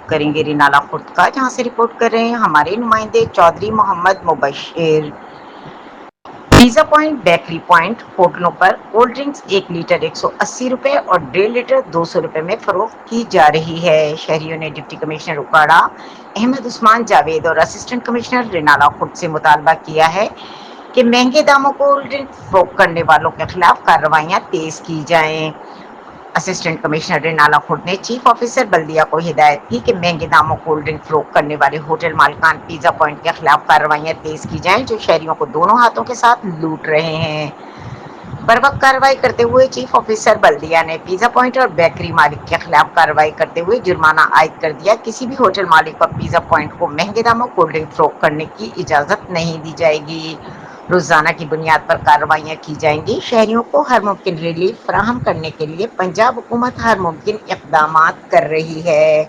کریں گے رینالا خرد کا، جہاں سے رپورٹ کر رہے ہیں ہمارے نمائندے چودھری محمد مبشر۔ پیزا پوائنٹ، بیکری پوائنٹ ہوٹلوں پر کولڈ ڈرنکس 1 لیٹر 180 روپے اور 1.5 لیٹر 200 روپے میں فروخت کی جا رہی ہے۔ شہریوں نے ڈپٹی کمشنر اکاڑہ احمد عثمان جاوید اور اسسٹنٹ کمشنر رینالا خرد سے مطالبہ کیا ہے کہ مہنگے داموں کولڈ ڈرنک فروخت کرنے والوں کے خلاف کارروائیاں تیز کی جائیں۔ اسسٹنٹ کمشنر رینالا خرد نے چیف آفیسر بلدیہ کو ہدایت کی کہ مہنگے داموں کولڈ ڈرنک فروخت کرنے والے ہوٹل مالکان پیزا پوائنٹ کے خلاف کارروائیاں تیز کی جائیں جو شہریوں کو دونوں ہاتھوں کے ساتھ لوٹ رہے ہیں۔ بروقت کارروائی کرتے ہوئے چیف آفیسر بلدیہ نے پیزا پوائنٹ اور بیکری مالک کے خلاف کارروائی کرتے ہوئے جرمانہ عائد کر دیا۔ کسی بھی ہوٹل مالک اور پیزا پوائنٹ کو مہنگے داموں کولڈ ڈرنک فروخت کرنے کی اجازت نہیں دی جائے گی۔ روزانہ کی بنیاد پر کارروائیاں کی جائیں گی۔ شہریوں کو ہر ممکن ریلیف فراہم کرنے کے لیے پنجاب حکومت ہر ممکن اقدامات کر رہی ہے۔